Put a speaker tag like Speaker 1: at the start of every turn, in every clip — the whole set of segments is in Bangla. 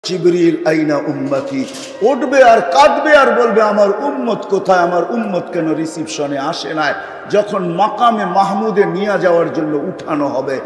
Speaker 1: জিবরিল আইনা উম্মতি উঠবে আর কাঁদবে আর বলবে আমার উম্মত কোথায়, আমার উম্মত কেন রিসিপশনে আসে না। যখন মাকামে মাহমুদে নিয়ে যাওয়ার জন্য উঠানো হবে,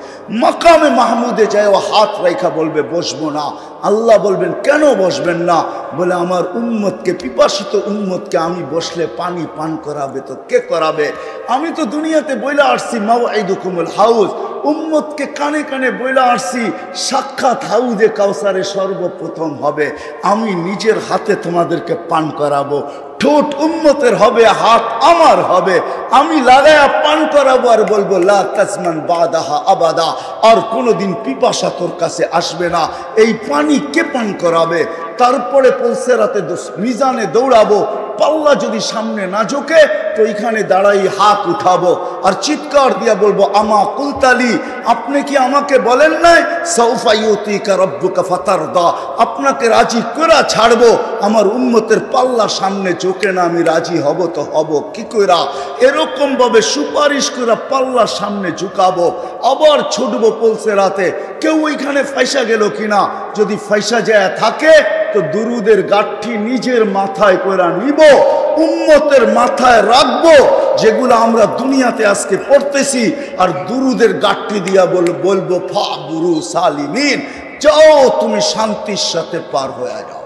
Speaker 1: মাকামে মাহমুদে যায় ও হাত রেখা বলবে বসবো না। আল্লাহ বলবেন কেন বসবেন না? বলে আমার উম্মতকে, পিপাসিত উম্মতকে আমি বসলে পানি পান করাবে তো কে করাবে? আমি তো দুনিয়াতে বইলা আসছি মাওয়াইদুকুমুল হাউজ, উম্মতকে কানে কানে বইলা আসছি সাক্ষাৎ হাউজে কাউসারে সর্বপ্রথম হবে, আমি নিজের হাতে তোমাদেরকে পান করাবো। ঠোঁট উম্মতের হবে, হাত আমার হবে, আমি লাগায়া পান করাবো আর বলবো লা তাজমান বাদাহা আবাদা, আর কোনোদিন পিপাসা তোর কাছে আসবে না। এই পানি কে পান করাবে? তারপরে পুলসেরাতে মিজানে দৌড়াবো, পাল্লা যদি সামনে না ঝোঁকে তো এখানে দাঁড়াই হাত উঠাবো আর চিৎকার দিয়া বলবো আমা কুলতালি, আপনি কি আমাকে বলেন নাই সাউফা ইউতিকা রাব্বুকা ফাতারদা, আপনাকে রাজি করে ছাড়বো। আমার উম্মতের পাল্লা সামনে ঝোঁকে না, আমি রাজি হব তো হব কি কইরা? এরকম ভাবে সুপারিশ করে পাল্লা সামনে ঝুঁকাবো, আবার ছুটবো পুলসেরাতে। কেউ ওইখানে ফাইসা গেল কিনা, যদি ফাইসা যায় থাকে তো দুরুদের গাঠি নিজের মাথায় করে নিব, উম্মতের মাথায় রাখবো, যেগুলো আমরা দুনিয়াতে আজকে পড়তেছি, আর দুরুদের গাঠি দিয়া বলবো ফা বুরু সালিমিন, যাও তুমি শান্তির সাথে পার হয়ে যাও,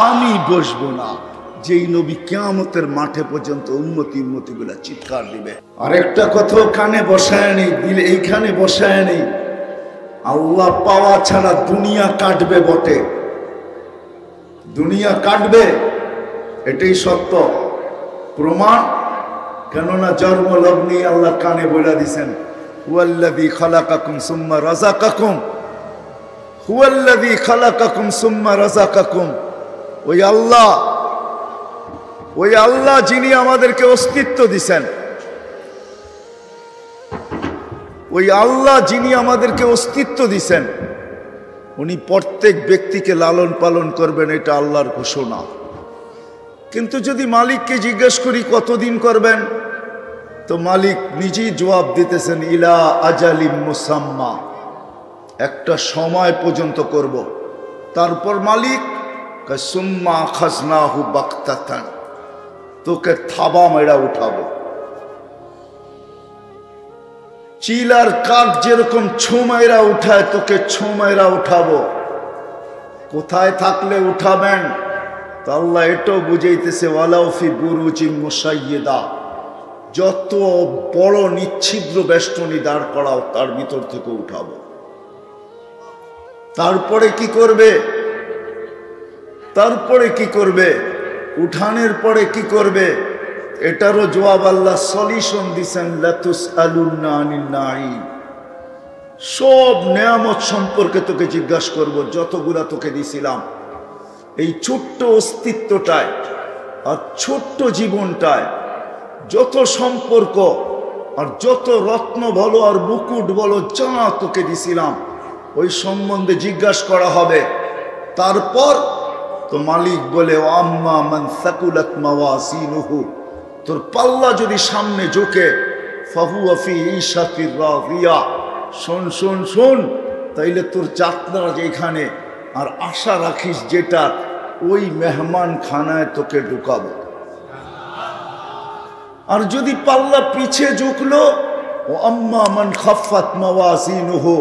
Speaker 1: আমি বসবো না। যেই নবী কিয়ামতের মাঠে পর্যন্ত উম্মতি উম্মতি গুলা চিৎকার দিবে। আরেকটা কথা কানে বসায় নেই, দিলে এইখানে বসায় নেই, আল্লাহ পাওয়া ছাড়া দুনিয়া কাটবে বটে, দুনিয়া কাটবে, এটাই সত্য প্রমাণ। কেননা জন্ম লগ্নি আল্লাহ কানে বলে দিছেন হুয়াল্লাযী খালাকাকুম সুম্মা রাযাকাকুম, হুয়াল্লাযী খালাকাকুম সুম্মা রাযাকাকুম। ওই আল্লাহ যিনি আমাদেরকে অস্তিত্ব দিছেন, ওই আল্লাহ যিনি আমাদেরকে অস্তিত্ব দিছেন, উনি প্রত্যেক ব্যক্তিকে লালন পালন করবেন, এটা আল্লাহর ঘোষণা। কিন্তু যদি মালিককে জিজ্ঞেস করি কতদিন করবেন, তো মালিক নিজেই জবাব দিতেছেন ইলা আজালিম মুসাম্মা, একটা সময় পর্যন্ত করব। তারপর মালিক সুম্মা খাজনাহু বাগতাতান, তোকে থাবা মেরা উঠাবো। চিলার কাক যেরকম ছোমাইরা উঠায়, তোকে ছোমাইরা উঠাবো। কোথায় থাকলে উঠাবেন? তো আল্লাহ এটাও বুঝাইতেছে ওয়ালাউ ফি বুরুজিম মুশাইয়্যিদা, যত বড় নিচ্ছিদ্র বেষ্টনী দাঁড় করাও তার ভিতর থেকে উঠাবো। তারপরে কি করবে? তারপরে কি করবে? উঠানের পরে কি করবে? এটারও জবাব আল্লাহ সলিউশন দিছেন লাতুসআলুন্না আনিন নাঈম, সব নেয়ামত সম্পর্কে তোকে জিজ্ঞাসা করব, যতগুলা তোকে দিছিলাম। এই ছোট্ট অস্তিত্বটায় আর ছোট্ট জীবনটায় যত সম্পর্ক আর যত রত্ন বলো আর মুকুট বলো যা তোকে দিছিলাম, ওই সম্বন্ধে জিজ্ঞাসা করা হবে। তারপর তো মালিক বলে ও আম্মা মান সাকুলাত মাওয়াজিনুহু, তোর পাল্লা যদি সামনে ঝোঁকে ফাহুয়া ফি ঈশাতির রাদিয়া, শোন শোন শোন, তাইলে তোর যাত্রা যেখানে, আর আশা রাখিস যেটা, ওই মেহমান খানায় তোকে ঢুকাবো। আর যদি পাল্লা পিছে ঝুঁকলো ও আম্মা মান খাফফাত মাওয়াজিনুহু,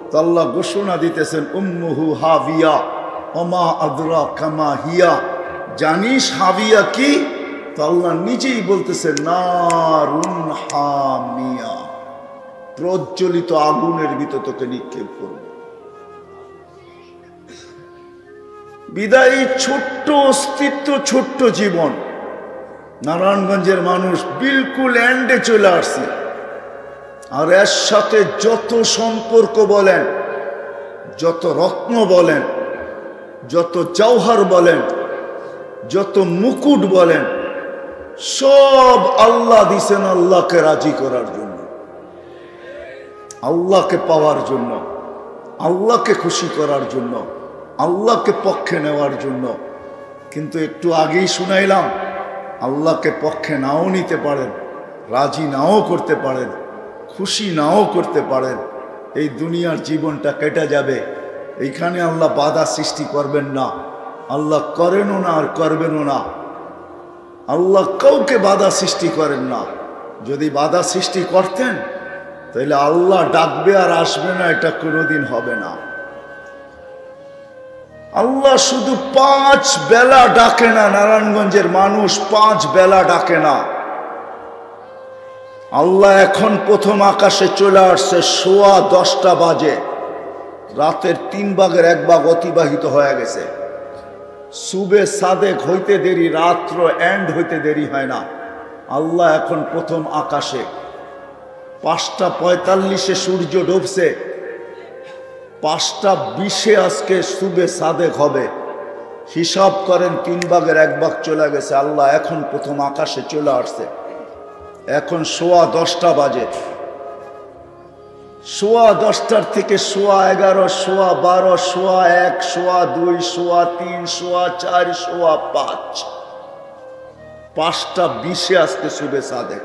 Speaker 1: তো আল্লাহ ঘোষণা দিতেছেন উম্মুহু হাবিয়া ওমা আদরাকা মা হিয়া, জানিস হাবিয়া কি? তো আল্লাহ নিজেই বলতেছে নারুন হামিয়া, প্রজ্বলিত আগুনের ভিতর তোকে নিক্ষেপ করবে। বিদায়ী ছোট্ট অস্তিত্ব, ছোট্ট জীবন। নারায়ণগঞ্জের মানুষ বিলকুল এন্ডে চলে আসছে, আর এর সাথে যত সম্পর্ক বলেন, যত রত্ন বলেন, যত জওহর বলেন, যত মুকুট বলেন, সব আল্লাহ দিছেন আল্লাহকে রাজি করার জন্য, আল্লাহকে পাওয়ার জন্য, আল্লাহকে খুশি করার জন্য, আল্লাহকে পক্ষে নেওয়ার জন্য। কিন্তু একটু আগেই শুনাইলাম, আল্লাহকে পক্ষে নাও নিতে পারেন, রাজি নাও করতে পারেন, খুশি নাও করতে পারেন। এই দুনিয়ার জীবনটা কেটে যাবে, এইখানে আল্লাহ বাধা সৃষ্টি করবেন না, আল্লাহ করেনও না আর করবেনও না। আল্লাহ কাউকে বাধা সৃষ্টি করেন না। যদি বাধা সৃষ্টি করতেন তাহলে আল্লাহ ডাকবে আর আসবে না, এটা কোনোদিন হবে না। আল্লাহ শুধু 5 বেলা ডাকে না, নারায়ণগঞ্জের মানুষ 5 বেলা ডাকে না। আল্লাহ এখন প্রথম আকাশে চলে আসছে 10:15 বাজে, রাতের 3 ভাগের 1 ভাগ অতিবাহিত হয়ে গেছে। সুবে সাদেক হইতে দেরি, রাত্র এন্ড হইতে দেরি হয় না। আল্লাহ এখন প্রথম আকাশে 5:45 সূর্য ডুবছে, 5:20 আজকে সুবে সাদেক হবে। হিসাব করেন 3 ভাগের 1 ভাগ চলে গেছে। আল্লাহ এখন প্রথম আকাশে চলে আসছে। এখন 10:15 বাজে। 10:15 থেকে 11:15, 12:15, 1, 2, 3, 4, 5, 5:20 আজকে সুবে সাদেক।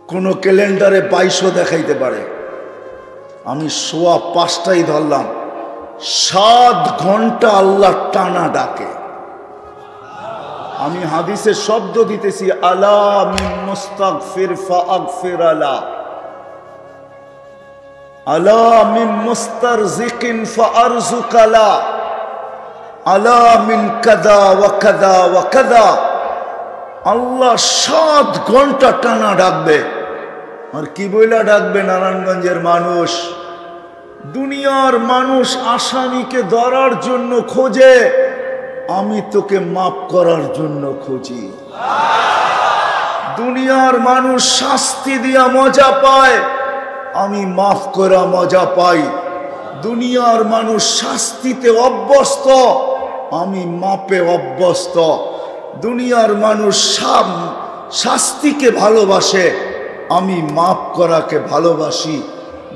Speaker 1: কোন ক্যালেন্ডারে 22 দেখাইতে পারে, আমি 5:15 ধরলাম। 7 ঘন্টা আল্লাহ টানা ডাকে। আমি হাদিসের শব্দ দিতেছি, আলা মিন মুস্তাগফির ফাগফির আলা, আলা মিন মুস্তারজিকিন ফারজুক আলা, আলা মিন কাদা ওয়া কাদা ওয়া কাদা। আল্লাহ 7 ঘন্টা টানা ডাকবে। আর কি বইলা ডাকবে? নারায়ণগঞ্জের মানুষ, দুনিয়ার মানুষ আসামিকে ধরার জন্য খোঁজে, আমি তোকে মাফ করার জন্য খুঁজি। দুনিয়ার মানুষ শাস্তি দিয়া মজা পায়, আমি মাফ করা মজা পাই। দুনিয়ার মানুষ শাস্তিতে অভ্যস্ত, আমি মাপে অভ্যস্ত। দুনিয়ার মানুষ শাস্তিকে ভালোবাসে, আমি মাফ করাকে ভালোবাসি।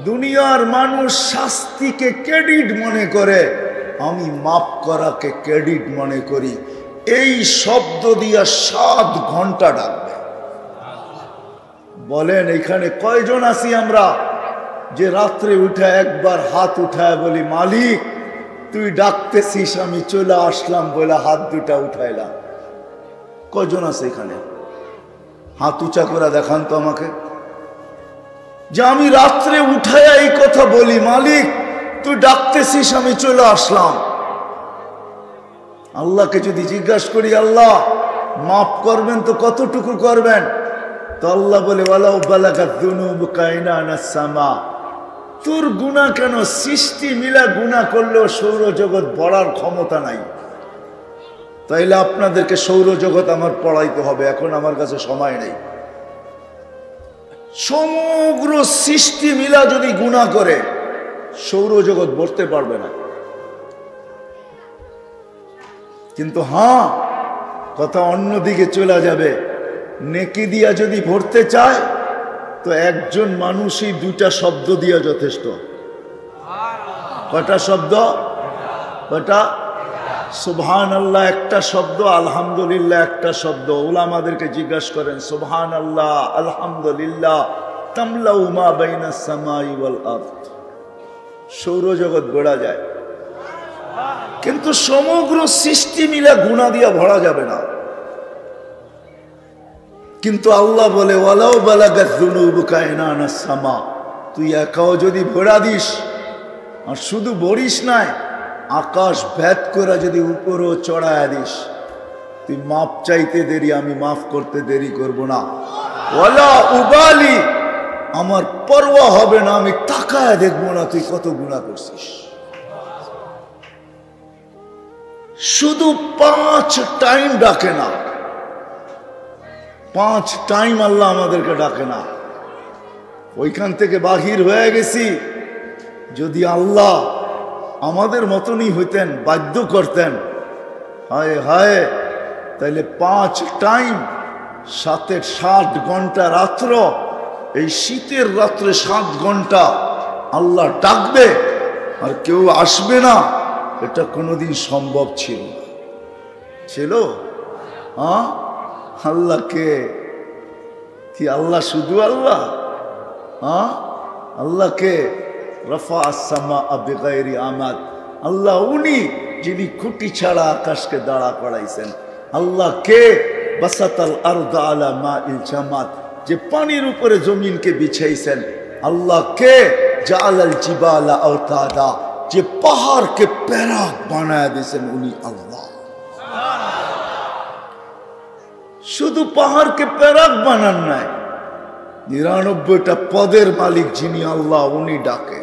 Speaker 1: দুনিয়ার মানুষ শাস্তিকে ক্রেডিট মনে করে, আমি মাফ করাকে ক্রেডিট মনে করি। এই শব্দ দিয়া 7 ঘন্টা ডাকবে। বলেন এখানে কয়জন আছি আমরা যে রাত্রে উঠে একবার হাত উঠায় বলি, মালিক তুই ডাকতেছিস, আমি চলে আসলাম বলে হাত দুটা উঠাইলাম? কয়জন আছে এখানে? হাত উঁচা করে দেখান তো আমাকে, যে আমি রাত্রে উঠায় এই কথা বলি, মালিক তুই ডাকতেছিস, আমি চলে আসলাম। আল্লাহকে যদি জিজ্ঞাসা করি, আল্লাহ মাফ করবেন তো কতটুকু করবেন? তো আল্লাহ বলে, ওয়ালাউ বালাগাত যুনুবুকা ইনানাস সামা। তোর গুনাহ কেন, সৃষ্টি মিলা গুনাহ করলেও সৌরজগৎ পড়ার ক্ষমতা নাই। তাইলে আপনাদেরকে সৌরজগৎ আমার পড়াইতে হবে, এখন আমার কাছে সময় নেই। সমগ্র সৃষ্টি মিলা যদি গুনাহ করে, সৌরজগৎ ভরতে পারবে না। কিন্তু হ্যাঁ, কথা অন্যদিকে চলে যাবে। নেকি দিয়া যদি ভরতে চায় তো একজন মানুষই 2টা শব্দ দিয়া যথেষ্ট। কটা শব্দ? কটা? সুবহানাল্লাহ একটা শব্দ, আলহামদুলিল্লাহ একটা শব্দ। উলামাদেরকে জিজ্ঞাসা করেন, সুবহানাল্লাহ আলহামদুলিল্লাহ তামলাউ মা বাইনাস সামাই ওয়াল আরদ। সৌরজগৎ গড়া যায়, কিন্তু সমগ্র সৃষ্টি মিলা গুনাহ দিয়া ভরা যাবে না। কিন্তু আল্লাহ বলে, ওয়ালাউ বালাগাত যুনুবুকা ইনানাস সামা। তুই একাও যদি ভরা দিস, আর শুধু ভরিস নাই, আকাশ ভেদ করে যদি উপরও চড়ায় দিস, তুই মাপ চাইতে দেরি, আমি মাফ করতে দেরি করব না। ওয়ালা উবালি, আমার পরোয়া হবে না, আমি তাকায় দেখবো না তুই কত গুনাহ করছিস। শুধু 5 টাইম ডাকে না, 5 টাইম আল্লাহ আমাদেরকে ডাকে না। ওইখান থেকে বাহির হয়ে গেছি। যদি আল্লাহ আমাদের মতনই হইতেন, বাধ্য করতেন, হায় হায়, তাইলে 5 টাইম, সাথে 60 ঘন্টা রাত্র, এই শীতের রাত্রে 7 ঘন্টা আল্লাহ ডাকবে আর কেউ আসবে না, এটা কোনোদিন সম্ভব ছিল না। ছিল? হ্যাঁ, আল্লাহকে কি আল্লাহ শুধু আল্লাহ? হ্যাঁ, আল্লাহকে রাফা আস-সামা বিগাইরি আমাদ। আল্লাহ উনি যিনি খুঁটি ছাড়া আকাশকে দাঁড়া করাইছেন। আল্লাহ কে? বাসাতাল আরদা আলা মাইল জামাদ, যে পানির উপরে জমিনকে বিছাইছেন। আল্লাহ কে? জাআলাল জিবালা আওতাদা, যে পাহাড়কে প্যারাক বানায় দিয়েছেন উনি আল্লাহ। শুধু পাহাড়কে প্যারাক বানান নাই, ৯৯টা পদের মালিক যিনি আল্লাহ উনি ডাকে।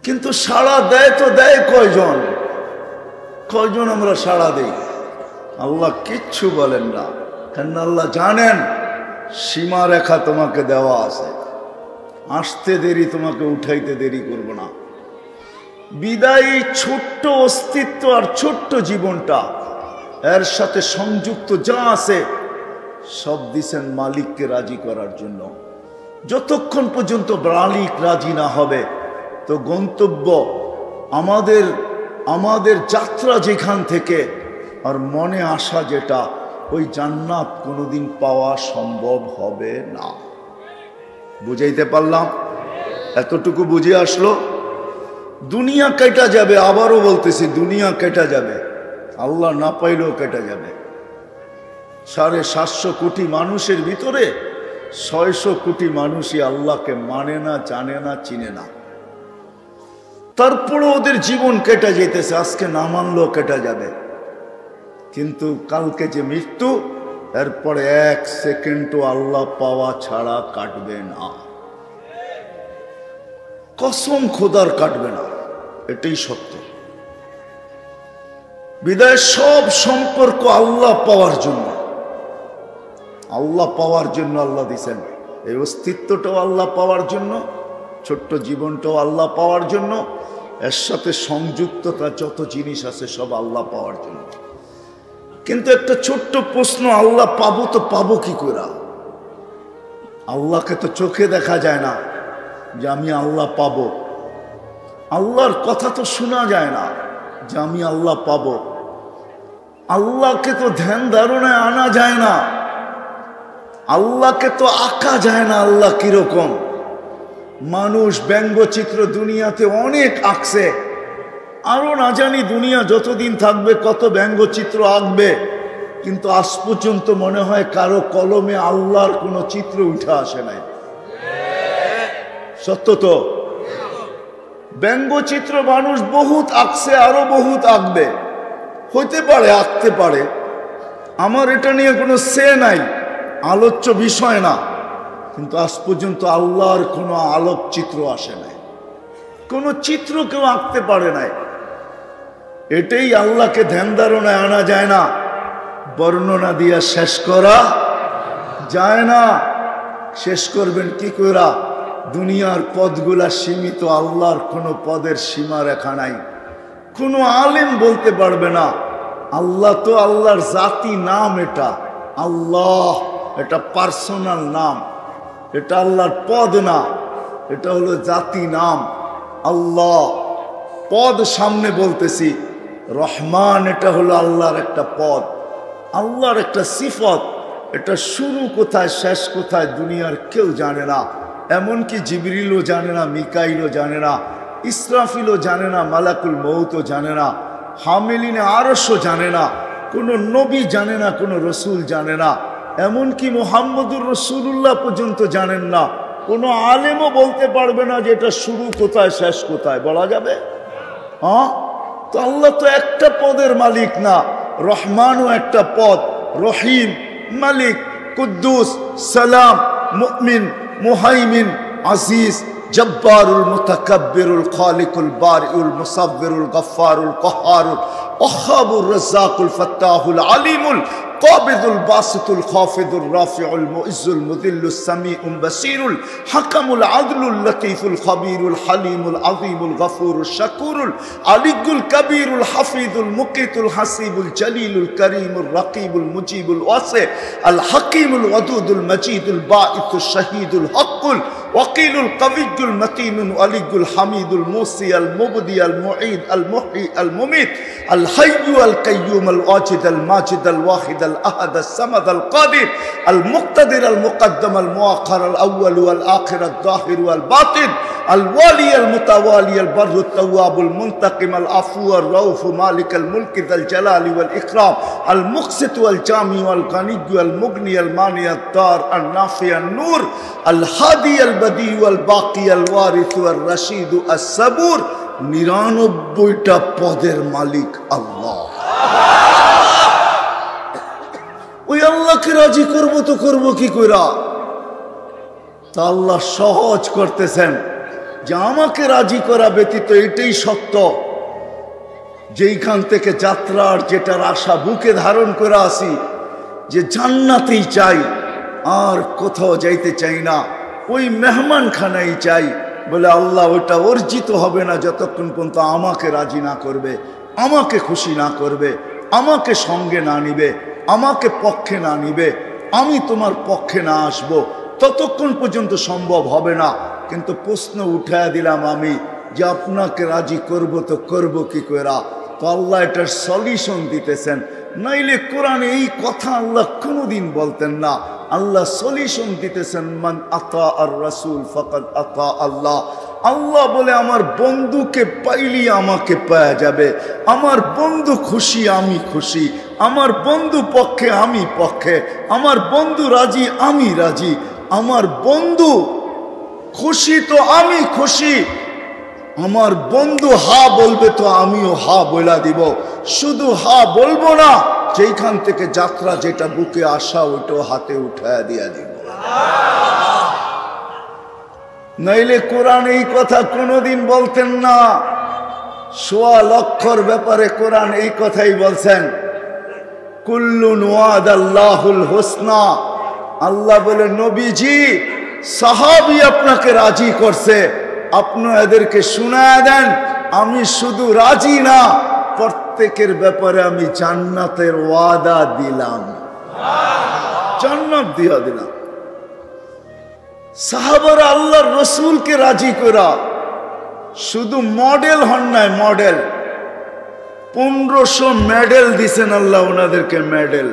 Speaker 1: কিন্তু সাড়া দেয় তো দেয় কয়জন? কয়জন আমরা সাড়া দেই? আল্লাহ কিচ্ছু বলেন না, কেন আল্লাহ জানেন সীমা রেখা তোমাকে দেওয়া আছে, আসতে দেরি, তোমাকে উঠাইতে দেরি করব না। বিদায়ী ছোট্ট অস্তিত্ব আর ছোট্ট জীবনটা, এর সাথে সংযুক্ত যা আছে সব দিছেন মালিককে রাজি করার জন্য। যতক্ষণ পর্যন্ত মালিক রাজি না হবে তো গন্তব্য আমাদের যাত্রা যেখান থেকে আর মনে আসা যেটা, ওই জান্নাত কোনোদিন পাওয়া সম্ভব হবে না। বুঝাইতে পারলাম? এতটুকু বুঝে আসলো? দুনিয়া কেটে যাবে, আবারও বলতেছি দুনিয়া কেটে যাবে, আল্লাহ না পাইলেও কেটে যাবে। 750 কোটি মানুষের ভিতরে 600 কোটি মানুষই আল্লাহকে মানে না, জানে না, চিনে না। তারপরে ওদের জীবন কেটে যেতেছে, আজকে না মানলেও কেটে যাবে। কিন্তু কালকে যে মৃত্যু, এরপরে 1 সেকেন্ডও আল্লাহ পাওয়া ছাড়া কাটবে না। কসম খোদার কাটবে না, এটাই সত্য। বিদায় সব সম্পর্ক আল্লাহ পাওয়ার জন্য, আল্লাহ পাওয়ার জন্য আল্লাহ দিছেন। এই অস্তিত্বটাও আল্লাহ পাওয়ার জন্য, ছোট্ট জীবনটাও আল্লাহ পাওয়ার জন্য, এর সাথে সংযুক্ততা যত জিনিস আছে সব আল্লাহ পাওয়ার জন্য। কিন্তু একটা ছোট্ট প্রশ্ন, আল্লাহ পাবো তো পাবো কি করে? আল্লাহকে তো চোখে দেখা যায় না যে আমি আল্লাহ পাবো। আল্লাহর কথা তো শোনা যায় না যে আমি আল্লাহ পাবো। আল্লাহকে তো ধ্যান ধারণায় আনা যায় না, আল্লাহকে তো আঁকা যায় না। আল্লাহ কিরকম? মানুষ ব্যঙ্গচিত্র দুনিয়াতে অনেক আঁকছে, আরো না জানি দুনিয়া যতদিন থাকবে কত ব্যঙ্গচিত্র আঁকবে, কিন্তু আজ পর্যন্ত মনে হয় কারো কলমে আল্লাহর কোনো চিত্র উঠে আসে নাই। সত্য তো? ব্যঙ্গচিত্র মানুষ বহুত আঁকছে, আরো বহুত আঁকবে, হইতে পারে, আঁকতে পারে। আমার এটা নিয়ে কোনো সে নাই, আলোচ্য বিষয় না। কিন্তু আজ পর্যন্ত আল্লাহর কোনো আলোকচিত্র আসে নাই, কোনো চিত্র কেউ আঁকতে পারে নাই। এটাই আল্লাহকে ধ্যান ধারণায় আনা যায় না, বর্ণনা দিয়া শেষ করা যায় না। শেষ করবেন কি করা? দুনিয়ার পদগুলা সীমিত, আল্লাহর কোনো পদের সীমা রেখা নাই। কোনো আলেম বলতে পারবে না আল্লাহ তো আল্লাহর জাতি নাম, এটা আল্লাহ, এটা পার্সোনাল নাম, এটা আল্লাহর পদ না, এটা হলো জাতি নাম। আল্লাহ পদ সামনে বলতেছি, রহমান এটা হলো আল্লাহর একটা পদ, আল্লাহর একটা সিফত। এটা শুরু কোথায় শেষ কোথায় দুনিয়ার কেউ জানে না। এমনকি জিবরিলও জানে না, মিকাইলও জানে না, ইসরাফিলও জানে না, মালাকুল মউতও জানে না, হামিলিনে আরশও জানে না, কোনো নবী জানে না, কোনো রসুল জানে না, এমনকি মুহাম্মদুর রাসূলুল্লাহ পর্যন্ত জানেন না। কোনো আলেমও বলতে পারবে না যে এটা শুরু কোথায় শেষ কোথায়, বলা যাবে? হ্যাঁ, তো আল্লাহ তো একটা পদের মালিক না, রহমানও একটা পদ, রহিম, মালিক, কুদ্দুস, সালাম, মুমিন, মুহাইমিন, আজিজ, জব্বারুল মুতাকাব্বিরুল খালিকুল বারিউল মুসাব্বিরুল গফফারুল কহারুল ওয়াহাবুর রাজ্জাকুল ফাত্তাহুল আলিমুল কাবিদুল বাসিতুল খাফিদুর রাফিউল মুইজ্জুল মুযিল্লুস সামিউল বাসীরুল হাকামুল আদলুল লতীফুল খাবীরুল হালিমুল আযীমুল গফুরুশ শাকুরুল আলিয়ুল কবীরুল হাফিজুল মুকিতুল হাসিবুল জলিলুল করিমুর রকিবুল মুজিবুল ওয়াসি আল হাকিমুল ওয়াদুদুল মজিদুল বাঈতুশ শাহীদুল হকুল ওয়াকিলুল কবিয়ুল মতিনুল আলিয়ুল হামিদুল মুসি আল মুবদি আল মুঈদ আল মুহয়ি আল মুমিত আল হাইয়্যু আল কাইয়্যুম আল ওয়াজিদ আল মাজিদ আল ওয়াহিদ الأحد الصمد القادر المقتدر المقدم المؤخر الأول والآخر الظاهر والباطن আল ওয়ালি আল মুতাওয়ালি আল বাররু তাওয়াবুল মুনতাকিম আল আফু আর রাউফ মালিক আল মুলক যাল জালালি ওয়াল ইকরাম আল মুকসিত ওয়াল জামি ওয়াল গানি ওয়াল মুগনি আল মানি আত দার আল নাফি আন নূর আল হাদি আল বদি ওয়াল বাকি আল ওয়ারিস ওয়াল রশিদ আস সাবুর। 99টা পদের মালিক আল্লাহ। ওই আল্লাহকে রাজি করব তো করব কি কইরা? তা আল্লাহ সহজ করতেছেন যে আমাকে রাজি করা ব্যতীত এটাই সত্য, যেইখান থেকে যাত্রার যেটার আশা বুকে ধারণ করে আসি, যে জান্নাতেই চাই, আর কোথাও যাইতে চাই না, ওই মেহমানখানাই চাই। বলে আল্লাহ ওইটা অর্জিত হবে না যতক্ষণ পর্যন্ত আমাকে রাজি না করবে, আমাকে খুশি না করবে, আমাকে সঙ্গে না নিবে, আমাকে পক্ষে না নিবে, আমি তোমার পক্ষে না আসব, ততক্ষণ পর্যন্ত সম্ভব হবে না। কিন্তু প্রশ্ন উঠায় দিলাম আমি যে আপনাকে রাজি করব তো করব কি করা? তো আল্লাহ এটার সলিউশন দিতেছেন। নাইলে কোরআনে এই কথা আল্লাহ কোনোদিন বলতেন না। আল্লাহ সলিউশন দিতেছেন, মান আতা আর রাসূল ফাকাদ আতা আল্লাহ। আল্লাহ বলে আমার বন্ধুকে পাইলি আমাকে পাওয়া যাবে, আমার বন্ধু খুশি আমি খুশি, আমার বন্ধু পক্ষে আমি পক্ষে, আমার বন্ধু রাজি আমি রাজি, আমার বন্ধু খুশি তো আমি খুশি, আমার বন্ধু হা বলবে তো আমিও হা বলা দিব। শুধু হা বলবো না, যেইখান থেকে যাত্রা যেটা বুকে আসা ওইটাও হাতে উঠায় দিয়া দিব। নাইলে কোরআন এই কথা কোনোদিন বলতেন না। ১৬ লক্ষর ব্যাপারে কোরআন এই কথাই বলছেন, কুল্লুন ওয়াদাল্লাহুল হুসনা। আল্লাহ বলে নবীজি সাহাবী আপনাকে রাজি করছে, আপনি এদেরকে শুনায়া দেন আমি শুধু রাজি না, প্রত্যেকের ব্যাপারে আমি জান্নাতের ওয়াদা দিলাম, জান্নাত দিয়া দিলাম। সাহাবারা আল্লাহর রসুলকে রাজি করা, শুধু মডেল হন নাই, মডেল 1500 মেডেল দিছেন আল্লাহ ওনাদেরকে, মেডেল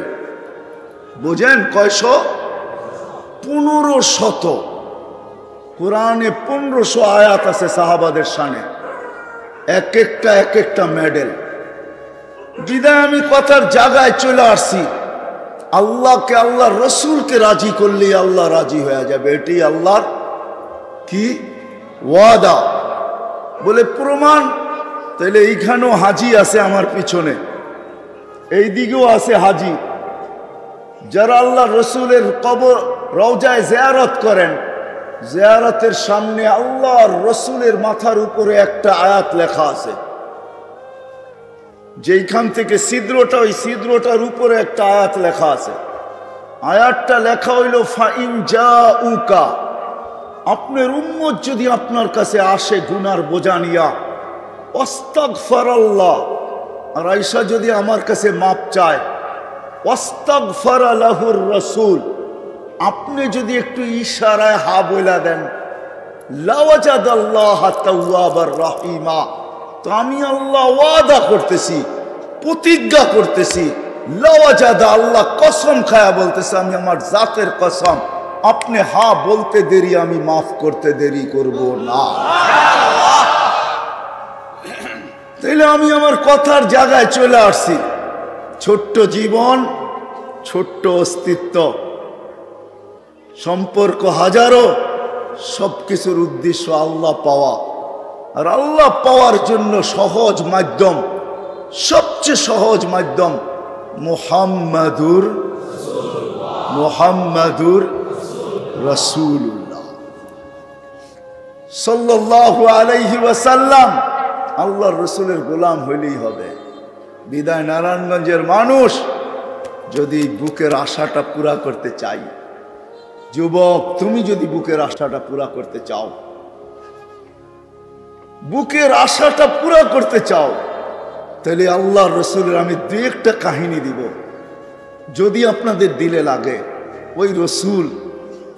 Speaker 1: বুঝেন কয়শো? 1500। কোরআনে 1500 আয়াত আছে সাহাবাদের শানে, এক একটা মেডেল। বিদায় আমি কথার জায়গায় চলে আসছি, আল্লাহকে আল্লাহর রসুলকে রাজি করলেই আল্লাহ রাজি হয়ে যাবে, এটাই আল্লাহর কি ওয়াদা। বলে প্রমাণ? তাহলে এইখানেও হাজি আছে আমার পিছনে, এই দিকেও আছে হাজি। যারা আল্লাহ রসুলের কবর রওজায় জিয়ারত করেন, জিয়ারতের সামনে আল্লাহর রসুলের মাথার উপরে একটা আয়াত লেখা আছে, যেইখান থেকে ছিদ্রটা, ওই ছিদ্রটার উপরে একটা আয়াত লেখা আছে। আয়াতটা লেখা হইল ফাইন জাউকা, আপনার উম্মত যদি আপনার কাছে আসে গুনার বোঝা নিয়া, ওয়াস্তাগফারাল্লাহ, আর আয়েশা যদি আমার কাছে মাপ চায়, ওয়াস্তাগফারা লাহুর রাসূল, আপনি যদি একটু ইশারায় হা বইলা দেন, লাওয়াজাদাল্লাহ তাওয়াবার রহিমা, তো আমি আল্লাহ ওয়াদা করতেছি, প্রতিজ্ঞা করতেছি, লাওয়াজাদা, আল্লাহ কসম খায়া বলতেছে, আমি আমার জাতের কসম, আপনি হা বলতে দেরি আমি মাফ করতে দেরি করব না। তাইলে আমি আমার কথার জায়গায় চলে আসছি। ছোট্ট জীবন, ছোট্ট অস্তিত্ব, সম্পর্ক হাজারো, সবকিছুর উদ্দেশ্য আল্লাহ পাওয়া। আর আল্লাহ পাওয়ার জন্য সহজ মাধ্যম, সবচেয়ে সহজ মাধ্যম মুহাম্মাদুর রাসূলুল্লাহ সাল্লাল্লাহু আলাইহি ওয়াসাল্লাম। আল্লাহর রসুলের গোলাম হইলেই হবে। বিদায় নারায়ণগঞ্জের মানুষ যদি বুকের আশাটা পুরা করতে চাই, যুবক তুমি যদি বুকের আশাটা পুরা করতে চাও, বুকের আশাটা পুরা করতে চাও, তাহলে আল্লাহর রসুলের আমি দু একটা কাহিনী দিব, যদি আপনাদের দিলে লাগে। ওই রসুল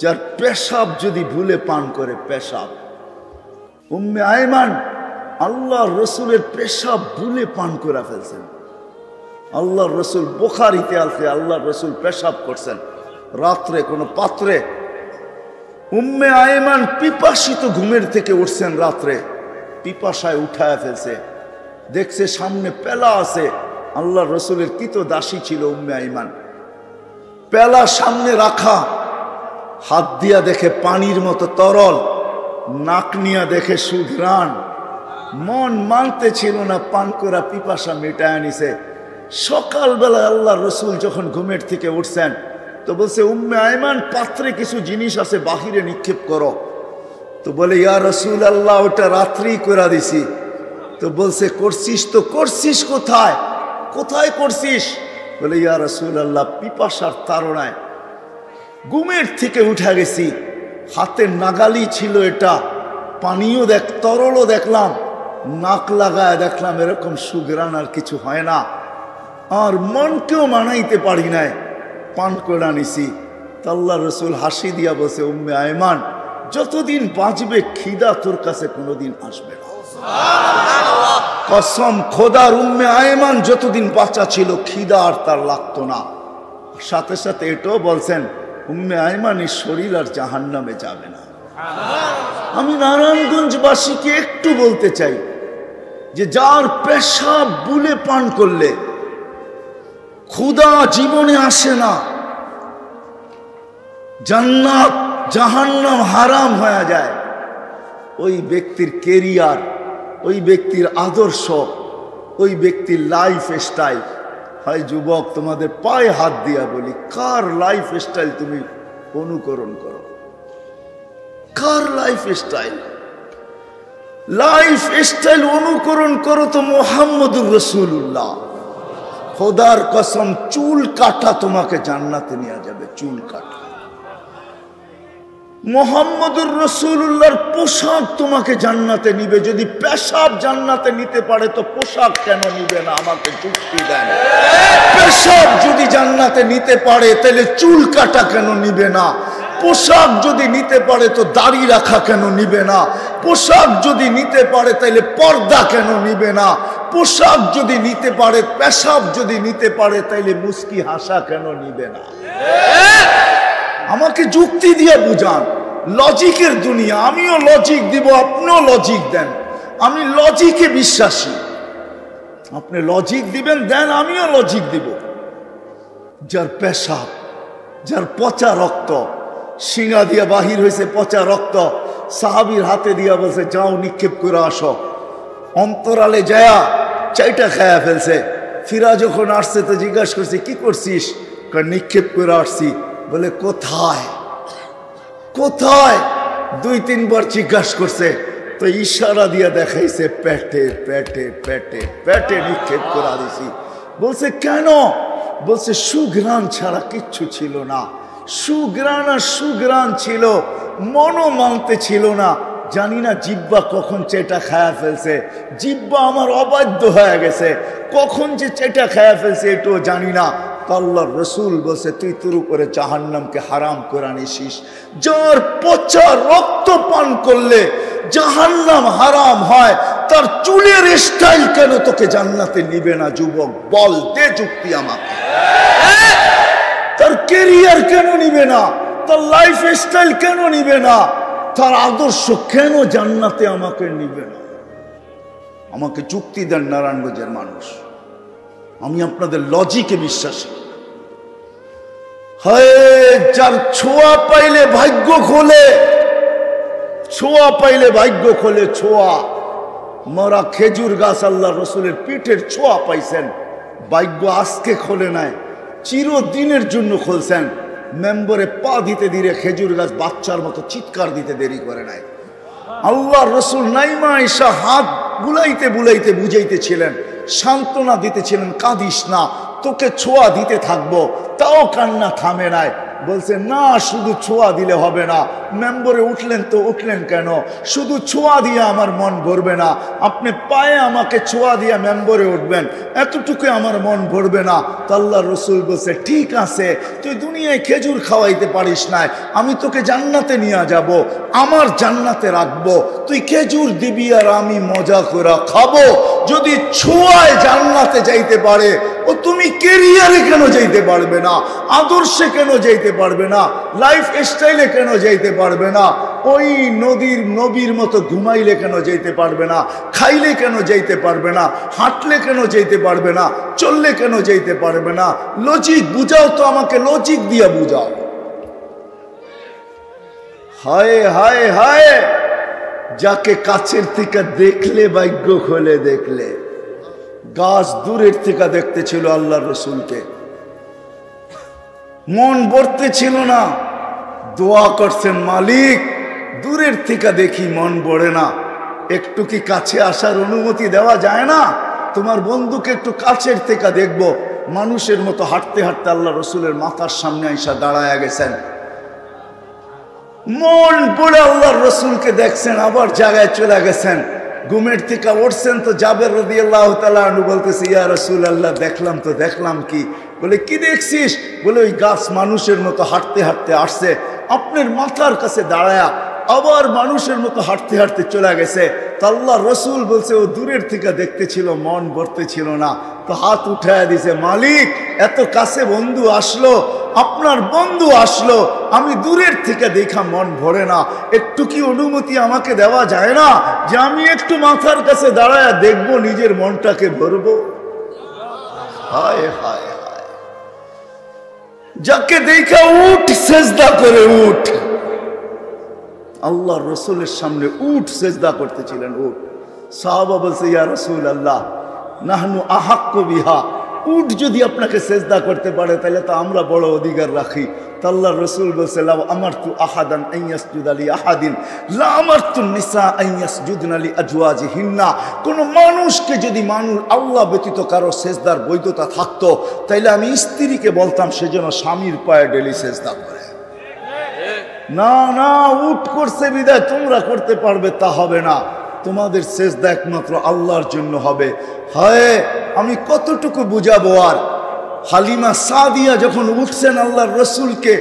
Speaker 1: যার পেশাব যদি ভুলে পান করে, পেশাব, উম্মে আয়মান আল্লাহর রসুলের পেশাব ভুলে পান করে ফেলছেন। আল্লাহর রসুল বুখারীতে আছে, আল্লাহর রসুল পেশাব করছেন রাত্রে কোনো পাত্রে। উম্মে আয়মান পিপাসিত ঘুমের থেকে উঠছেন রাত্রে, পিপাসায় উঠায় ফেলছে, দেখছে সামনে পেলা আছে। আল্লাহ রসুলের দাসী ছিল উম্মে আয়মান। পেলা সামনে রাখা, হাত দিয়া দেখে পানির মতো তরল, নাক নিয়া দেখে সুঘ্রাণ। মন মানতে ছিল না, পান করা পিপাসা মেটায় নিছে। সকালবেলা আল্লাহ রসুল যখন ঘুমের থেকে উঠছেন তো বলছে, উম্মে আয়মান পাত্রে কিছু জিনিস আছে, বাহিরে নিক্ষেপ করো। তো বলে, ইয়া রসুল আল্লাহ, ওটা রাত্রেই করে দিছি। তো বলছে, করছিস তো করছিস কোথায়, কোথায় করছিস? বলে, ইয়া রসুল আল্লাহ, পিপাসার তাড়নায় ঘুমের থেকে উঠে গেছি, হাতের নাগালি ছিল এটা, পানিও তরলও দেখলাম, নাক লাগায় দেখলাম এরকম সুঘ্রাণ আর কিছু হয় না, আর মনকেও মানাইতে পারি নাই, পান করে নিছি। আল্লাহ রসুল হাসি দিয়া বলছে, উম্মে আয়মান, যতদিন বাঁচবে খিদা তোর কাছে কোনোদিন আসবে না। কসম খোদার, উম্মে আয়মান যতদিন বাঁচা ছিল খিদা আর তার লাগতো না। সাথে সাথে এটাও বলছেন, উম্মে আয়মানের শরীর আর জাহান্নামে যাবে না। আমি নারায়ণগঞ্জবাসীকে একটু বলতে চাই যে যার পেশাব বুলে পান করলে ক্ষুধা জীবনে আসে না, জান্নাত জাহান্নাম হারাম হয়ে যায়, ওই ব্যক্তির কেরিয়ার, ওই ব্যক্তির আদর্শ, ওই ব্যক্তির লাইফ স্টাইল হয়। যুবক, তোমাদের পায়ে হাত দিয়া বলি, কার লাইফ স্টাইল তুমি অনুকরণ করো? কার লাইফ স্টাইল? লাইফ স্টাইল অনুকরণ করো তো মুহাম্মদুর রাসূলুল্লাহ। খোদার কসম, চুল কাটা তোমাকে জান্নাতে নিয়ে যাবে, চুল কাটা। মুহাম্মদুর রাসূলুল্লাহর পোশাক তোমাকে জান্নাতে নিবে। যদি পেশাব জান্নাতে নিতে পারে তো পোশাক কেন নিবে না? আমাকে যুক্তি দেন। পেশাব যদি জান্নাতে নিতে পারে তাহলে চুল কাটা কেন নিবে না? পোশাক যদি নিতে পারে তো দাড়ি রাখা কেন নিবে না? পোশাক যদি নিতে পারে তাহলে পর্দা কেন নিবে না? পোশাক যদি নিতে পারে, পেশাব যদি নিতে পারে তাহলে মুস্কি হাসা কেন নিবে না? আমাকে যুক্তি দিয়ে বুঝান। লজিকের দুনিয়া, আমিও লজিক দিব, আপনিও লজিক দেন। আমি লজিকে বিশ্বাসী, আপনি লজিক দিবেন দেন, আমিও লজিক দিব। যার পেশাব, যার পচা রক্ত, শিঙা দিয়া বাহির হয়েছে পচা রক্ত, সাহাবীর হাতে দিয়া বলছে, যাও নিক্ষেপ করে আসো। অন্তরালে যায়া চাইটা খায়া ফেলছে। ফিরা যখন আসছে তো জিজ্ঞাসা করছে, কি করছিস? নিক্ষেপ করে আসছি। বলে, কোথায় কোথায়? 2-3 বার জিজ্ঞাসা করছে তো ইশারা দিয়া দেখাইছে, পেটে পেটে পেটে পেটে নিক্ষেপ করে দিছি। বলছে, কেন? বলছে, সুঘ্রাণ ছাড়া কিচ্ছু ছিল না। সুঘ্রাণ আর সুঘ্রাণ ছিল, মনও মানতে ছিল না। জানি না জিব্বা কখন চেটা খায়া ফেলছে, জিব্বা আমার অবাধ্য হয়ে গেছে, কখন যে চেটা খায়া ফেলছে এটাও জানি না। আল্লাহর রসুল বলছে, তুই তোর উপরে জাহান্নামকে হারাম করে নিছিস। যার পচা রক্ত পান করলে জাহান্নাম হারাম হয়, তার চুলের স্টাইল কেন তোকে জান্নাতে নিবে না? যুবক বল, দে যুক্তি আমাকে। তার কেরিয়ার কেন নিবে না? তার লাইফ স্টাইল কেন নিবে না? তার আদর্শ কেন জান্নাতে আমাকে নিবে না? আমাকে যুক্তি দেন নারায়ণগঞ্জের মানুষ। আমি আপনাদের লজিকে বিশ্বাসী। হয় যার ছোঁয়া পাইলে ভাগ্য খোলে, ছোঁয়া পাইলে ভাগ্য খোলে। ছোঁয়া মরা খেজুর গাছ আল্লাহ রসুলের পিঠের ছোঁয়া পাইছেন, ভাগ্য আজকে খোলে নাই, চিরদিনের জন্য খুলছেন। মেম্বরে পা দিতে দিলে খেজুর গাছ বাচ্চার মতো চিৎকার দিতে দেরি করে নাই। আল্লাহ রসুল নাইমা আয়েশা হাত বুলাইতে বুলাইতে বুঝাইতেছিলেন, সান্ত্বনা দিতেছিলেন, কাঁদিস না, তোকে ছোঁয়া দিতে থাকবো। তাও কান্না থামে নাই। বলছে, না শুধু ছোঁয়া দিলে হবে না। মেম্বরে উঠলেন তো উঠলেন কেন? শুধু ছোঁয়া দিয়ে আমার মন ভরবে না, আপনি পায়ে আমাকে ছোঁয়া দিয়ে মেম্বরে উঠবেন, এতটুকু আমার মন ভরবে না। তো আল্লাহ রসুল বলছে, ঠিক আছে, তুই দুনিয়ায় খেজুর খাওয়াইতে পারিস নাই, আমি তোকে জান্নাতে নিয়ে যাব, আমার জান্নাতে রাখবো, তুই খেজুর দিবি আর আমি মজা করে খাবো। যদি ছোঁয়ায় জান্নাতে যাইতে পারে, ও তুমি তুমি ক্যারিয়ারে কেন যাইতে পারবে না? আদর্শে কেন যাইতে পারবে না? লাইফ স্টাইলে কেন যাইতে পারবে না? ওই নবীর মতো ঘুমাইলে কেন যাইতে পারবে না? খাইলে কেন যাইতে পারবে না? হাঁটলে কেন যাইতে পারবে না? চললে কেন যাইতে পারবে না? লজিক বুঝাও তো, আমাকে লজিক দিয়ে বুঝাও। হায় হায় হায়, যাকে কাছের থেকে দেখলে ভাগ্য খোলে, দেখলে গাছ দূরের থেকে দেখতে ছিল আল্লাহর রসুলকে, মন ভরতে ছিল না, দোয়া করছেন মালিক দূরের থেকে দেখি মন ভরে না, একটু কি কাছে আসার অনুমতি দেওয়া যায় না? তোমার বন্ধুকে একটু কাছের থেকে দেখবো। মানুষের মতো হাঁটতে হাঁটতে আল্লাহ রসুলের মাথার সামনে আইসা দাঁড়ায় গেছেন, মন পড়ে আল্লাহর রসুলকে দেখছেন, আবার জায়গায় চলে গেছেন। ঘুমের থেকে উঠছেন তো জাবের রাদিয়াল্লাহু তাআলা আনহু বলতেছে, ইয়া রাসূলুল্লাহ দেখলাম তো। দেখলাম কি? বলে কি দেখছিস? বলে ওই গাছ মানুষের মতো হাঁটতে হাঁটতে আসছে, আপনার মাথার কাছে দাঁড়ায়া আবার মানুষের মতো হাঁটতে হাঁটতে চলে গেছে। তো আল্লাহ রসুল বলছে ও দূরের থেকে দেখতে ছিল, মন ভরতে ছিল না। তো হাত উঠায় দিছে, মালিক এত কাছে বন্ধু আসলো, আপনার বন্ধু আসলো, আমি দূরের থেকে দেখা মন ভরে না, একটু কি অনুমতি আমাকে দেওয়া যায় না যে আমি একটু মাথার কাছে দাঁড়ায় দেখবো, নিজের মনটাকে ভরবো? হায় হায় হায়, যাকে দেখা উঠ সেজদা করে উঠ। আল্লাহ রসুলের সামনে উঠ সেজদা করতেছিলেন, উঠ। সাহাবা বলছে, ইয়া রাসূলুল্লাহ নাহনু আহাক্কু বিহা, উঠ যদি আপনাকে সেজদা করতে পারে তাহলে তো আমরা বড় অধিকার রাখি। তো আল্লাহ রসুল বলছে, লাউ আমারতু আহাদান আন ইয়াসজুদা লি আহাদিন লা আমারতু নিসা আন ইয়াসজুদনা লি আজওয়াজিহিন্না। কোন মানুষকে যদি আল্লাহ ব্যতীত কারো সেজদার বৈধতা থাকতো তাইলে আমি স্ত্রীকে বলতাম সে যেন স্বামীর পায়ে ডেলি সেজদা করে। না না, উঠ করছে বিদায় তোমরা করতে পারবে তা হবে না, তোমাদের সেজদা একমাত্র আল্লাহর জন্য হবে। হায়, আমি কতটুকু বুঝাবো আর। হালিমা সাদিয়া যখন উঠছেন আল্লাহর রসুলকে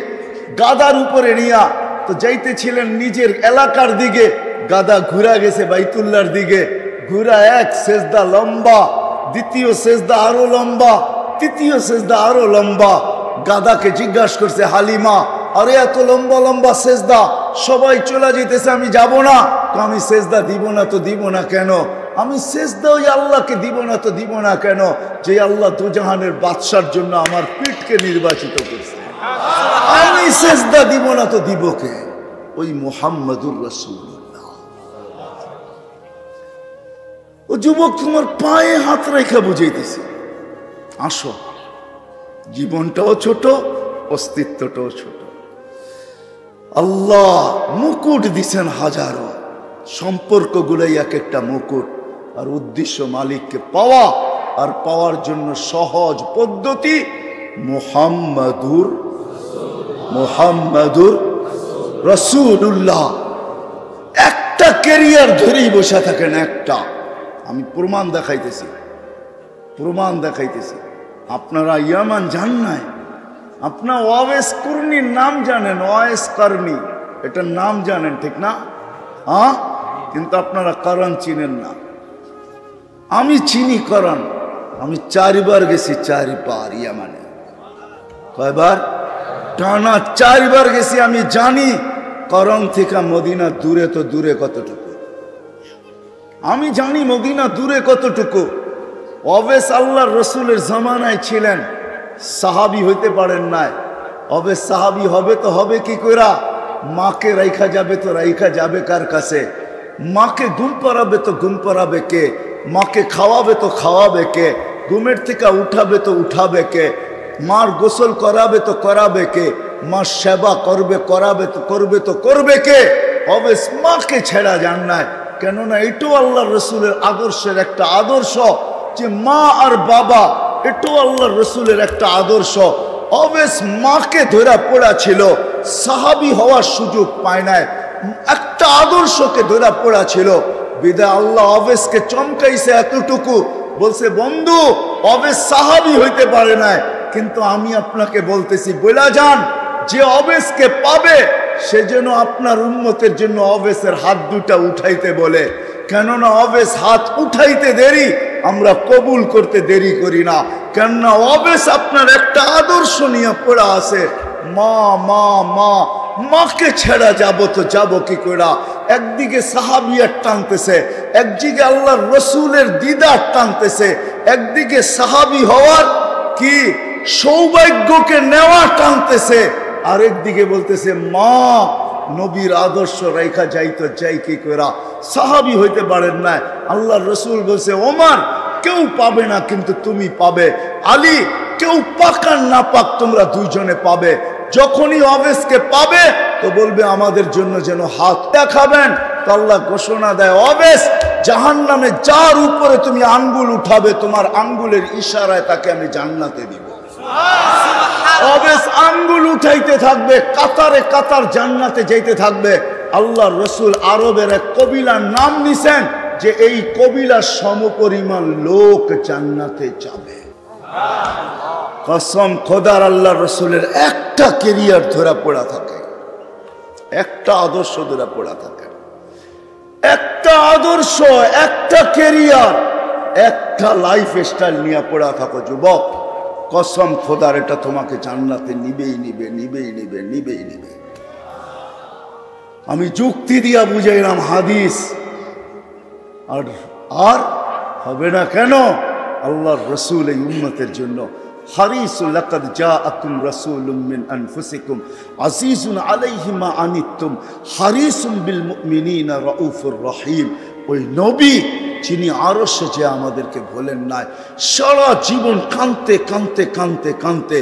Speaker 1: গাদার উপরে নিয়া, তো যাইতেছিলেন নিজের এলাকার দিকে, গাদা ঘুরা গেছে বাইতুল্লাহর দিকে, ঘুরা এক সেজদা লম্বা, দ্বিতীয় সেজদা আরো লম্বা, তৃতীয় সেজদা আরো লম্বা। গাদাকে জিজ্ঞাসা করছে হালিমা, আরে এত লম্বা লম্বা সেজদা, সবাই চলে যেতেছে, আমি যাব না। তো আমি সেজদা দিব না তো দিব না কেন? আমি সেজদা ওই আল্লাহকে দিব না তো দিব না কেন যে আল্লাহ দুজাহানের বাদশার জন্য আমার পিঠকে নির্বাচিত করছে। আমি সেজদা দিব না তো দিব কে? ওই মুহাম্মাদুর রাসূলুল্লাহ। ও যুবক, তোমার পায়ে হাত রেখা বুঝাইতেছে, আসো, জীবনটাও ছোট, অস্তিত্বটাও ছোট। আল্লাহ মুকুট দিছেন হাজারো, সম্পর্কগুলোই এক একটা মুকুট, আর উদ্দেশ্য মালিককে পাওয়া, আর পাওয়ার জন্য সহজ পদ্ধতি মুহাম্মাদুর রাসূলুল্লাহ। একটা ক্যারিয়ার ধরেই বসে থাকেন, একটা। আমি প্রমাণ দেখাইতেছি। আপনারা ইয়ামান যান নাই, আপনার ওয়াইস কুরনির নাম জানেন, ওয়াইস কারনি এটার নাম জানেন, ঠিক না? হ্যাঁ, কিন্তু আপনারা কারণ চিনেন না। আমি চিনি কারণ, আমি 4 বার গেছি, 4 বার ইয়ামানে। কয়বার? টানা 4 বার গেছি। আমি জানি করম থেকে মদিনা দূরে তো দূরে কতটুকু, আমি জানি মদিনা দূরে কতটুকু। অবেস আল্লাহর রসুলের জামানায় ছিলেন, সাহাবি হইতে পারেন নাই। অবেস সাহাবি হবে তো হবে কি কইরা? মাকে রাইখা যাবে তো রাইখা যাবে কার কাছে? মাকে ঘুম পাড়াবে তো ঘুম পাড়াবে কে? মাকে খাওয়াবে তো খাওয়াবে কে? ঘুমের থেকে উঠাবে তো উঠাবে কে? মার গোসল করাবে তো করাবে কে? মার সেবা করবে কে? অবেস মাকে ছেড়া যান নাই। কেননা এটাও আল্লাহর রসুলের আদর্শের একটা আদর্শ, যে মা আর বাবা, এটাও আল্লাহর রসুলের একটা আদর্শ। অবেস মাকে ধরা পড়া ছিল, সাহাবি হওয়ার সুযোগ পায় নাই, একটা আদর্শকে ধরা পড়া ছিল। বিদায় আল্লাহ অবেসকে চমকাইছে এতটুকু, বলছে বন্ধু অবেস সাহাবি হইতে পারে নাই, কিন্তু আমি আপনাকে বলতেছি বলা যান, যে অবেসকে পাবে সে যেন আপনার উম্মতের জন্য অবেসের হাত দুটা উঠাইতে বলে। কেননা অবেস হাত উঠাইতে দেরি, আমরা কবুল করতে দেরি করি না। কেননা অবেশ আপনার একটা আদর্শ নিয়ে পড়া আছে, মা মা মা, মাকে ছেড়া যাব তো যাব কি করে? একদিকে সাহাবিয়ার টানতেছে, একদিকে আল্লাহর রসুলের দিদার টানতেছে, একদিকে সাহাবি হওয়ার কি সৌভাগ্যকে নেওয়া টানতেছে, আর একদিকে বলতেছে মা নবীর আদর্শ রেখা যাইতো যাই কি করে? সাহাবি হইতে পারেন না। আল্লাহর রসুল বলছে ওমর কেউ পাবে না কিন্তু তুমি পাবে, আলী কেউ পাক আর না পাক তোমরা দুইজনে পাবে। যখনই অবেশকে পাবে তো বলবে আমাদের জন্য যেন হাত দেখাবেন। তো আল্লাহ ঘোষণা দেয় অবেশ জাহান্নামে যার উপরে তুমি আঙ্গুল উঠাবে তোমার আঙ্গুলের ইশারায় তাকে আমি জান্নাতে দিব। অবেশ আঙ্গুল উঠাইতে থাকবে, কাতারে কাতার জান্নাতে যাইতে থাকবে। আল্লাহর রসুল আরবের এক কবিলার নাম নিছেন যে এই কবিলার সমপরিমাণ লোক জান্নাতে যাবে। কসম খোদার আল্লাহর রসুলের একটা কেরিয়ার ধরা পড়া থাকে, একটা আদর্শ ধরা পড়া থাকে, একটা আদর্শ, একটা কেরিয়ার, একটা লাইফ স্টাইল নিয়ে পড়া থাকো যুবক। কসম খোদার এটা তোমাকে জান্নাতে নিবেই নিবে, নিবেই নিবে, নিবেই নিবে। আমি যুক্তি দিয়া বুঝাইলাম হাদিস, আর হবে না কেন? আল্লাহর রসুল এই উম্মতের জন্য হারিসুল লাকাদ জাআকুম রাসূলুম মিন আনফুসিকুম আজিজুন আলাইহি মা আনিতুম হারিসুম বিল মুমিনিনা রাউফুর রহিম। ওই নবী যিনি আরশে যে আমাদেরকে বলেন নাই, সারা জীবন কাঁদতে কাঁদতে কাঁদতে কাঁদতে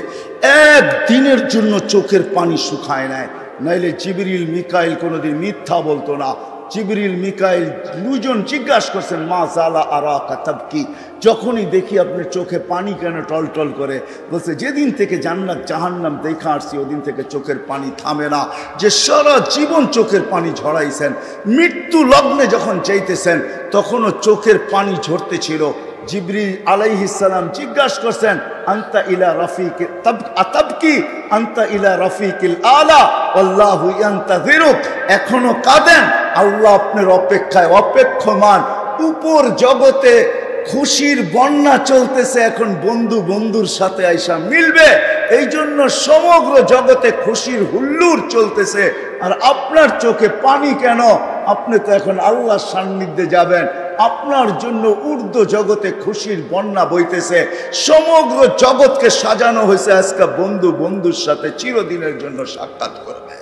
Speaker 1: একদিনের জন্য চোখের পানি শুকায় নাই। নাইলে জিবরিল মিকাইল কোনোদিন মিথ্যা বলতো না। জিবরিল মিকাইল দুজন জিজ্ঞাসা করছেন মা জালা আরাকা তাবকি, যখনই দেখি আপনার চোখে পানি কেন টলটল করে? বলছে যেদিন থেকে জান্নাত জাহান্নাম দেখা আসছি ওদিন থেকে চোখের পানি থামে না। যে সারা জীবন চোখের পানি ঝরাইছেন, মৃত্যু লগ্নে যখন চাইতেছেন তখনও চোখের পানি ঝরতেছিল। জিবরিল আলাইহিস সালাম জিজ্ঞাসা করছেন আনতা ইলা রাফিকি আতাবকি আনতা ইলা রাফিকিল আলা আল্লাহু ইয়ান্তাযিরুক। এখনো কাঁদেন? আল্লাহ আপনার অপেক্ষায় অপেক্ষমান। উপর জগতে খুশির বন্যা চলতেছে, এখন বন্ধু বন্ধুর সাথে আইসা মিলবে, এই জন্য সমগ্র জগতে খুশির হুল্লোড় চলতেছে। আর আপনার চোখে পানি কেন? আপনি তো এখন আল্লাহর সান্নিধ্যে যাবেন, আপনার জন্য ঊর্ধ্ব জগতে খুশির বন্যা বইতেছে। সমগ্র জগৎকে সাজানো হয়েছে আজকে বন্ধু বন্ধুর সাথে চিরদিনের জন্য সাক্ষাৎ করবে।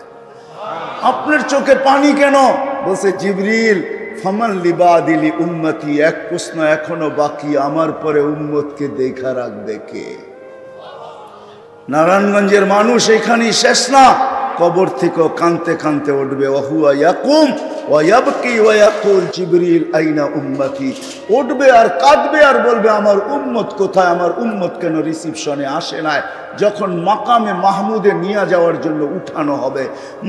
Speaker 1: আপনার চোখে পানি কেন? বলছে জিবরিল ফামান লিবাদিলি উম্মতি, এক প্রশ্ন এখনো বাকি, আমার পরে উম্মতকে দেখা রাখবে কে? নারায়ণগঞ্জের মানুষ এখানেই শেষ না, কবর থেকে কানতে কানতে উঠবে। ওহুয়া ইয়াকুম ওয়া ইয়াবকি ওয়া ইয়াকুল জিবরিল আইনা উম্মতি। উঠবে আর কাঁদবে আর বলবে আমার উম্মত কোথায়, আমার উম্মত কেন রিসিপশনে আসে নাই? যখন মাকামে মাহমুদে নিয়ে যাওয়ার জন্য উঠানো হবে,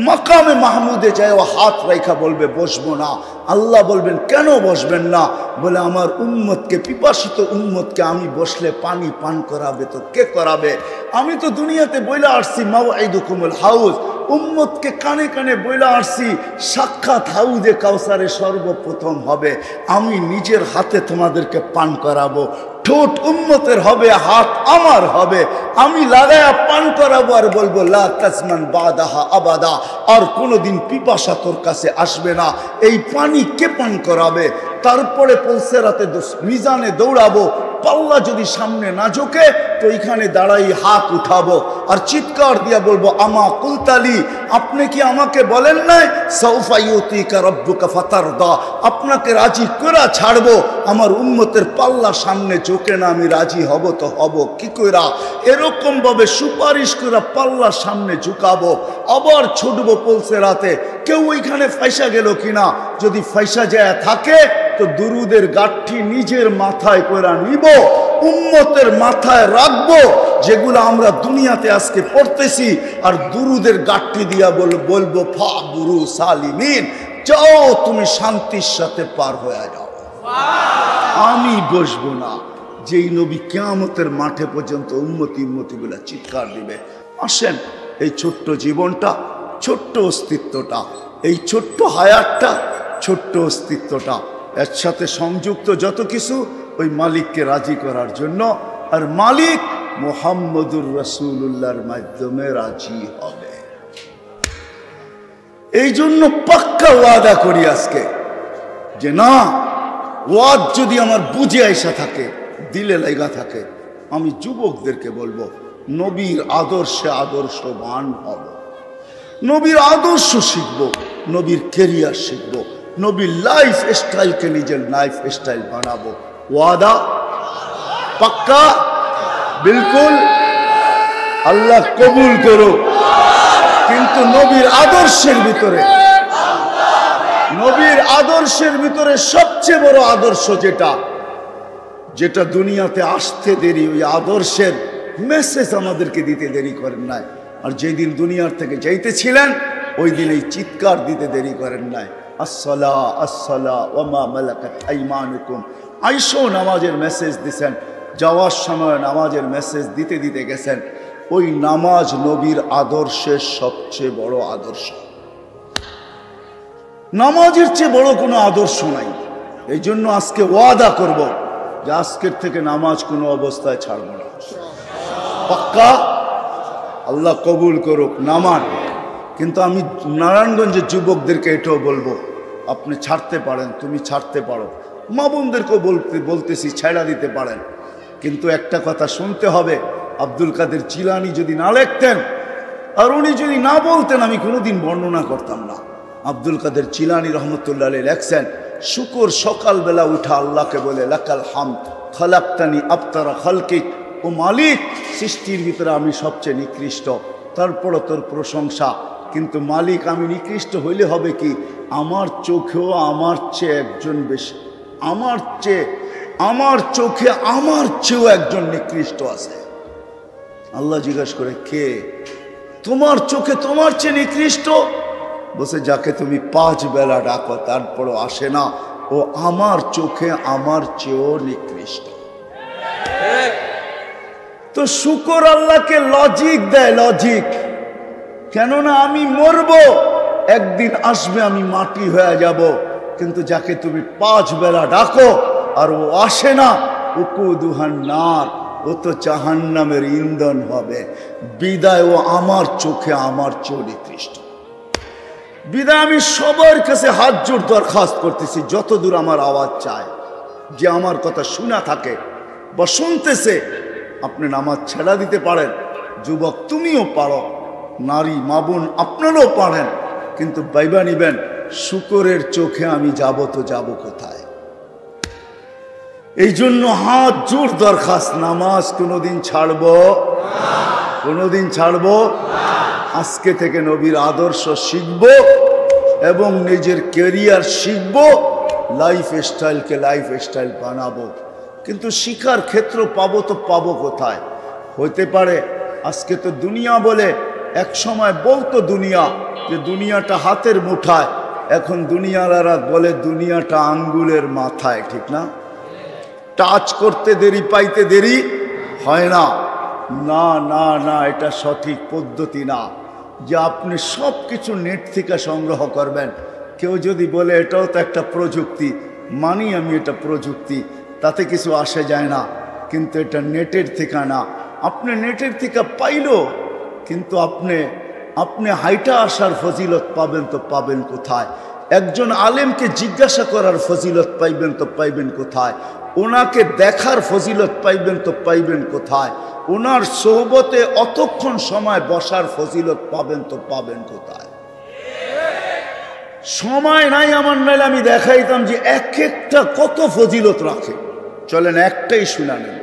Speaker 1: মাকামে মাহমুদে যায় ও হাত রেখা বলবে বসবো না। আল্লাহ বলবেন কেন বসবেন না? বলে আমার উম্মতকে, পিপাসিত উম্মতকে আমি বসলে পানি পান করাবে তো কে করাবে? আমি তো দুনিয়াতে বইলা আসছি মাওয়াইদুকুমুল হাউজ, উম্মতকে কানে কানে বইলা আসছি সাক্ষাৎ হাউজে কাউসারে সর্বপ্রথম হবে, আমি নিজের হাতে তোমাদেরকে পান করাবো। ঠোঁট উম্মতের হবে, হাত আমার হবে, আমি লাগায়া পান করাবো আর বলবো লা তাজমান বাদাহা আবাদা, আর কোনোদিন পিপাসা তোর কাছে আসবে না। এই পানি কে পান করাবে? তারপরে পুলসেরাতে মিজানে দৌড়াবো, পাল্লা যদি সামনে না ঝোঁকে তো এখানে দাঁড়াই হাত উঠাবো আর চিৎকার দিয়া বলবো আমা কুলতালি, আপনি কি আমাকে বলেন নাই সাউফা ইউতিকা রাব্বুকা ফাতারদা, আপনাকে রাজি করে ছাড়বো। আমার উম্মতের পাল্লা সামনে ঝোঁকে না, আমি রাজি হব তো হব কি কইরা? এরকম ভাবে সুপারিশ করে পাল্লা সামনে ঝুঁকাবো, আবার ছুটবো পুলসেরাতে। কেউ ওইখানে ফাইসা গেল কিনা? যদি ফাইসা যায় থাকে তো দুরুদের গাঠি নিজের মাথায় কইরা নিব, উম্মতের মাথায় রাখবো, যেগুলো আমরা দুনিয়াতে আজকে পড়তেছি। আর দুরুদের গাঠি দিয়া বলবো ফা বুরু সালিমিন, যাও তুমি শান্তির সাথে পার হয়ে যাও, আমি বসবো না। যেই নবী কিয়ামতের মাঠে পর্যন্ত উম্মতি গুলা চিৎকার দিবে। আসেন এই ছোট্ট জীবনটা, ছোট্ট অস্তিত্বটা, এই ছোট্ট হায়াতটা, ছোট্ট অস্তিত্বটা, এর সাথে সংযুক্ত যত কিছু ওই মালিককে রাজি করার জন্য আর মালিক মুহাম্মদুর রাসূলুল্লাহর মাধ্যমে রাজি হবে। এই জন্য পাক্কা ওয়াদা করি আজকে যে না, ওয়াদ যদি আমার বুঝে আইসা থাকে, দিলে লাগা থাকে, আমি যুবকদেরকে বলবো নবীর আদর্শে আদর্শবান হব, নবীর আদর্শ শিখব, নবীর কেরিয়ার শিখব, নবীর লাইফ স্টাইলকে নিজের লাইফ স্টাইল বানাবো। ওয়াদা পাক্কা? বিলকুল। আল্লাহ কবুল করো। কিন্তু নবীর আদর্শের ভিতরে, নবীর আদর্শের ভিতরে সবচেয়ে বড় আদর্শ যেটা দুনিয়াতে আসতে দেরি, ওই আদর্শের মেসেজ আমাদেরকে দিতে দেরি করেন নাই। আর যেদিন দুনিয়ার থেকে যাইতেছিলেন ওই দিন এই চিৎকার দিতে দেরি করেন নাই, আসসালা আসসালা ওয়া মা মালাকাত আইমানুকুম। আইসো নামাজের মেসেজ দিছেন, যাওয়ার সময় নামাজের মেসেজ দিতে দিতে গেছেন। ওই নামাজ নবীর আদর্শের সবচেয়ে বড় আদর্শ। নামাজের চেয়ে বড় কোনো আদর্শ নাই। এই জন্য আজকে ওয়াদা করব যে আজকের থেকে নামাজ কোনো অবস্থায় ছাড়ব না। পাক্কা? আল্লাহ কবুল করুক। নামান। কিন্তু আমি নারায়ণগঞ্জের যুবকদেরকে এটাও বলবো, আপনি ছাড়তে পারেন, তুমি ছাড়তে পারো, মা বোনদেরকেও বলতেছি ছেড়া দিতে পারেন। কিন্তু একটা কথা শুনতে হবে, আব্দুল কাদের জিলানী যদি না লিখতেন আর উনি যদি না বলতেন, আমি কোনোদিন বর্ণনা করতাম না। আব্দুল কাদের জিলানী রহমতুল্লাহ আলাইহি লেখছেন, শুকর সকালবেলা উঠা আল্লাহকে বলে লাকাল হামদ খালাকতানি আবতারা খালকিক, ও মালিক সৃষ্টির ভিতরে আমি সবচেয়ে নিকৃষ্ট, তারপরও তোর প্রশংসা। কিন্তু মালিক আমি নিকৃষ্ট হইলে হবে কি, আমার চোখেও আমার চেয়ে একজন বেশি, আমার চোখে আমার চেয়েও একজন নিকৃষ্ট আছে। আল্লাহ জিজ্ঞাসা করে, কে? তোমার চোখে তোমার চেয়ে নিকৃষ্ট? বসে যাকে তুমি 5 বেলা ডাকো তারপরও আসে না, ও আমার চোখে আমার চেয়েও নিকৃষ্ট। তো শুকর আল্লাহকে লজিক দেয়, লজিক। কেননা আমি মরবো, একদিন আসবে আমি মাটি হয়ে যাব, কিন্তু যাকে তুমি 5 বেলা ডাকো আর ও আসে না, উকুদুহান নার, ও তো জাহান্নামের ইন্ধন হবে। বিদায় ও আমার চোখে আমার চেয়ে নিকৃষ্ট। বিদায় আমি সবার কাছে হাত জোড় দরখাস্ত করতেছি, যতদূর আমার আওয়াজ চায়, যে আমার কথা শোনা থাকে বা শুনতেছে, আপনি নামাজ ছেড়া দিতে পারেন। যুবক তুমিও পারো, নারী মা বোন আপনারাও পারেন, কিন্তু বাইবা নিবেন শুকরের চোখে আমি যাব তো যাব কোথায়? এই জন্য হাত জোড় দরখাস্ত, নামাজ কোনোদিন ছাড়বো, কোনোদিন ছাড়বো। আজকে থেকে নবীর আদর্শ শিখব এবং নিজের কেরিয়ার শিখব, লাইফ স্টাইলকে লাইফ স্টাইল বানাবো। কিন্তু শিখার ক্ষেত্র পাবো তো পাবো কোথায়? হইতে পারে আজকে তো দুনিয়া বলে, এক সময় বলতো দুনিয়া যে দুনিয়াটা হাতের মুঠায়, এখন দুনিয়ালারা বলে দুনিয়াটা আঙ্গুলের মাথায়, ঠিক না? টাচ করতে দেরি, পাইতে দেরি হয় না। না না না, এটা সঠিক পদ্ধতি না যে আপনি সব কিছু নেট থেকে সংগ্রহ করবেন। কেউ যদি বলে এটাও তো একটা প্রযুক্তি, মানি আমি এটা প্রযুক্তি, তাতে কিছু আসে যায় না, কিন্তু এটা নেটের থেকে না। আপনি নেটের থেকে পাইলো, কিন্তু আপনি হাইটা আসার ফজিলত পাবেন তো পাবেন কোথায়? একজন আলেমকে জিজ্ঞাসা করার ফজিলত পাইবেন তো পাইবেন কোথায়? ওনাকে দেখার ফজিলত পাইবেন তো পাইবেন কোথায়? ওনার সোহবতে অতক্ষণ সময় বসার ফজিলত পাবেন তো পাবেন কোথায়? সময় নাই আমার, নাইলে আমি দেখাইতাম যে এক একটা কত ফজিলত রাখে। চলেন একটাই শুনানেন।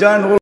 Speaker 1: জান